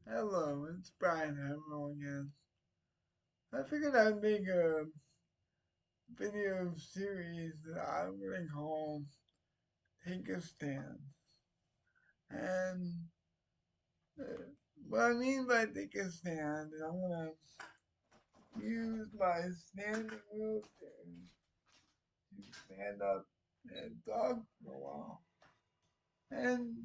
Hello, it's Brian Hamill again. I figured I'd make a video series that I'm going to call Take a Stand. And what I mean by take a stand is I'm going to use my standing wheelchair to stand up and talk for a while. And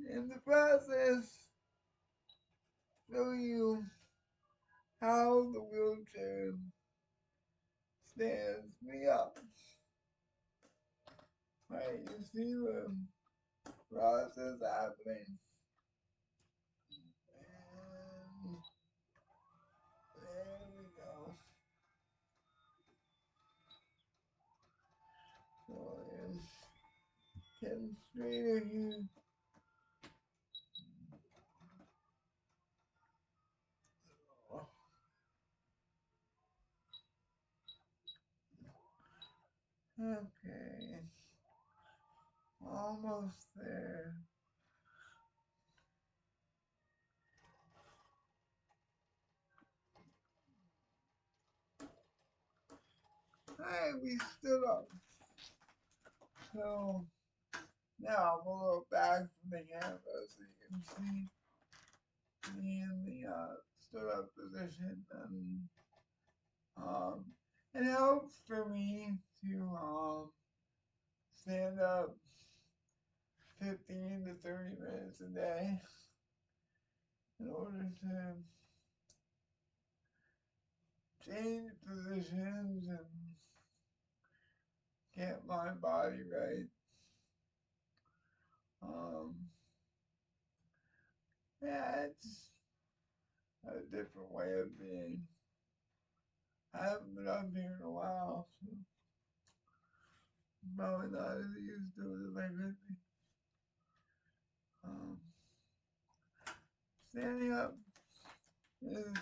in the process, show you how the wheelchair stands me up. Right, you see the process happening. And there we go. So it's getting straighter here. Okay, almost there. Alright, we stood up. So now I'm a little back from the camera so you can see me in the stood up position. And it helps for me to stand up 15 to 30 minutes a day in order to change positions and get my body right. Um, yeah, it's a different way of being. I haven't been up here in a while, so I'm probably not as used to it as I could be. Um, Standing up is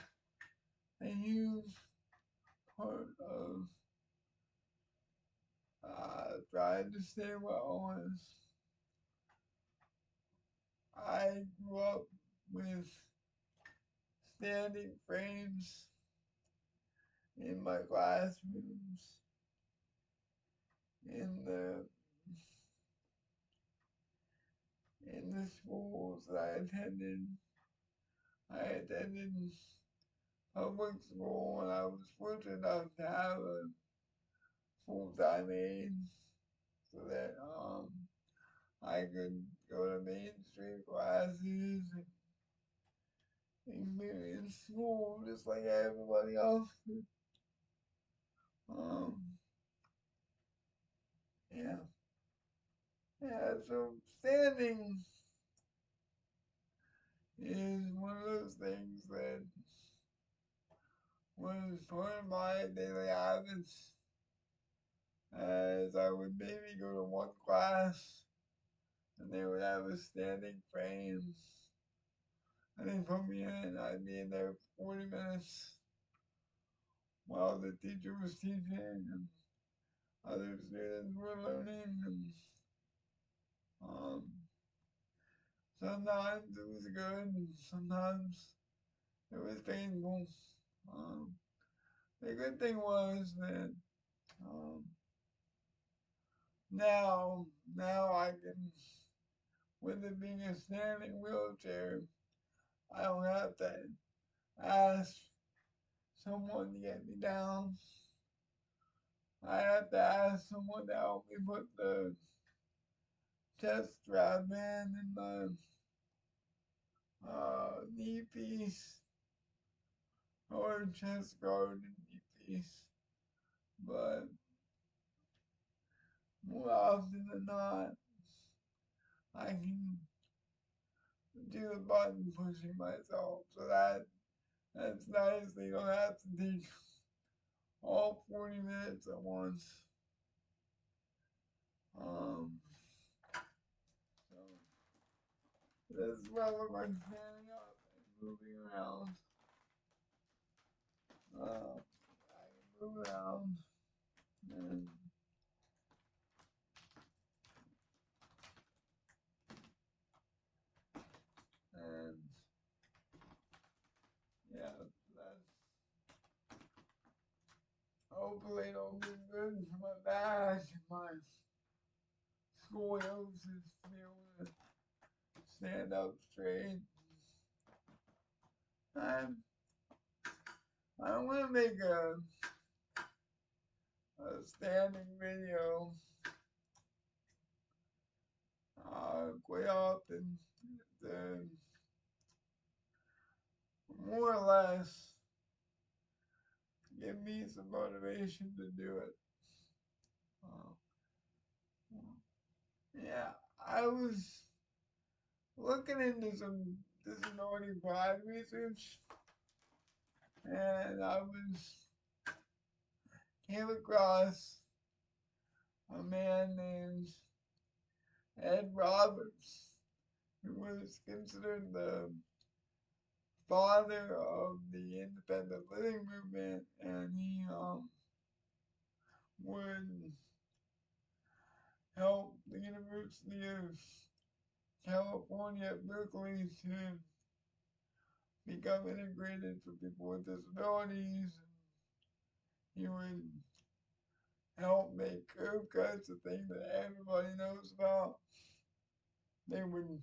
a huge part of trying to stay well. I grew up with standing frames in my classrooms, in the schools that I attended. I attended public school and I was fortunate enough to have a full-time aide so that I could go to mainstream classes and experience school just like everybody else. Um, yeah. Yeah, so standing is one of those things that was part of my daily habits as I would maybe go to one class and they would have a standing frame and they put me in. I'd be in there for 40 minutes while the teacher was teaching and other students were learning. And um, sometimes it was good and sometimes it was painful. Um, the good thing was that um, now I can, with it being a standing wheelchair, I don't have to ask someone to get me down. I have to ask someone to help me put the chest strap in and the knee piece or chest guard and knee piece. But more often than not, I can do the button pushing myself. So that's nice. They don't have to take all 40 minutes at once. Um, so this is why I'm standing up and moving around. I can move around and and hopefully it'll be good for my back and my scoliosis to be able to stand up straight. I'm, I want to make a standing video quite often to more or less give me some motivation to do it. Uh, yeah, I was looking into some disability pride research, and I came across a man named Ed Roberts, who was considered the father of the independent living movement, and he would help the University of California at Berkeley to become integrated for people with disabilities. He would help make curb cuts, a thing that everybody knows about. They would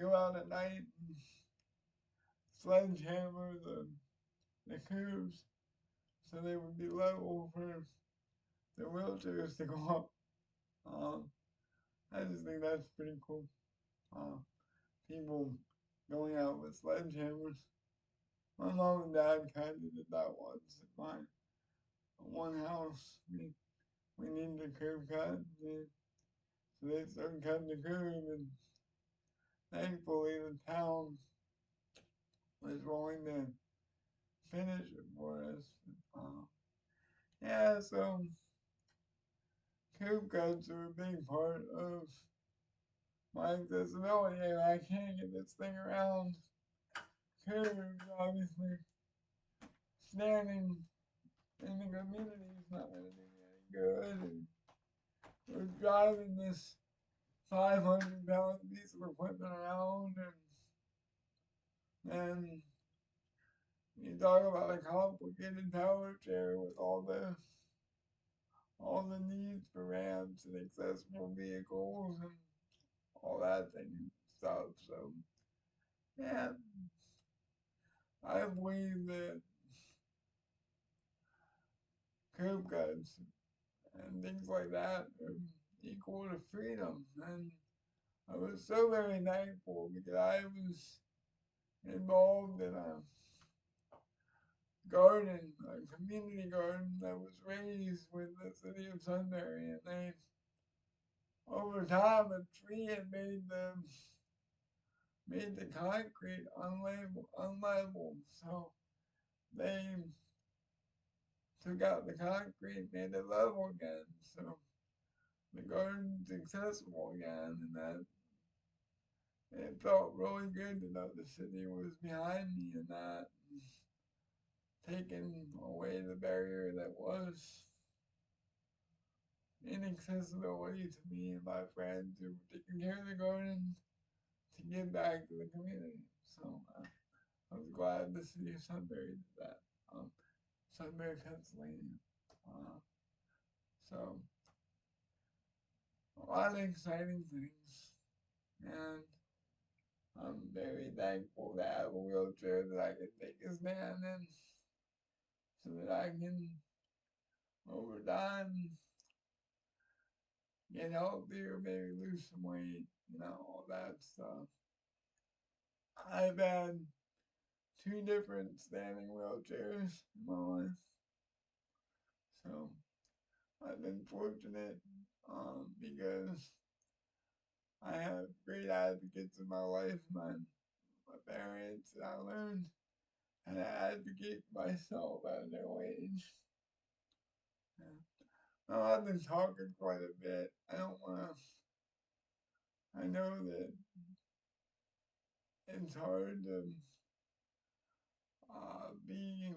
go out at night and sledgehammer the curbs so they would be level for the wheelchairs to go up. I just think that's pretty cool. People going out with sledgehammers. My mom and dad kind of did that once at my one house. We needed a curb cut, so they started cutting the curb, and thankfully the town was willing to finish it for us. Yeah, so curb cuts are a big part of my accessibility. I can't get this thing around curbs, obviously. Standing in the community is not going to do me any good. And we're driving this 500-pound piece of equipment around, and you talk about a complicated power chair with all the needs for ramps and accessible vehicles and all that thing and stuff. So yeah, I believe that curb cuts and things like that are equal to freedom. And I was so very thankful because I was involved in a garden, a community garden that was raised with the city of Sunbury, and they, over time, a tree had made the concrete unlevel. So they took out the concrete, made it level again. So the garden's accessible again, and that it felt really good to know the city was behind me and not taking away the barrier that was inaccessibility to me and my friends who were taking care of the garden to give back to the community. So I was glad the city of Sunbury did that. Sunbury, Pennsylvania. Uh, so a lot of exciting things, and I'm very thankful to have a wheelchair that I can take a stand in, so that I can, over time, get healthier, maybe lose some weight, all that stuff. I've had two different standing wheelchairs in my life, so I've been fortunate because I have great advocates in my life, my parents, and I learned how to advocate for myself at an early age. Yeah. Now, I've been talking quite a bit. I don't want to, I know that it's hard to be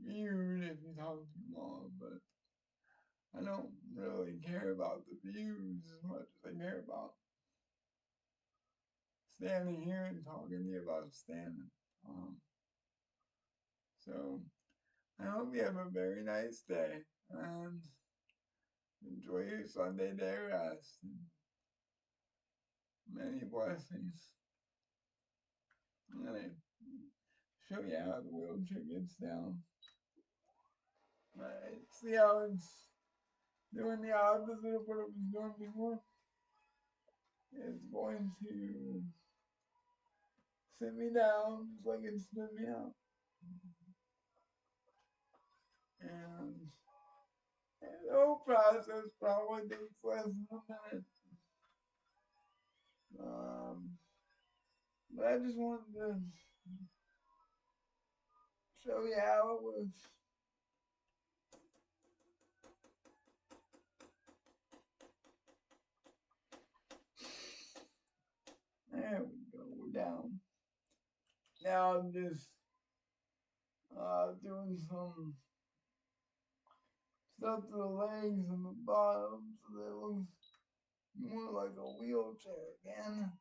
viewed if you talk too long, but I don't really care about the views as much as I care about standing here and talking to you about standing. So I hope you have a very nice day and enjoy your Sunday day rest. Many blessings. I'm gonna show you how the wheelchair gets down. Alright, see how it's doing the opposite of what it was doing before? It's going to sit me down just like it stood me up. And the whole process probably takes less than a minute. But I just wanted to show you how it was. There we go, we're down. Now I'm just doing some stuff to the legs and the bottom so that it looks more like a wheelchair again.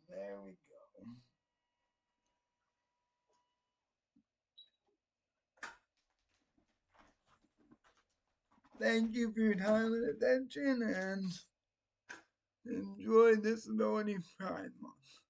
There we go. Thank you for your time and attention, and enjoy Disability Pride Month.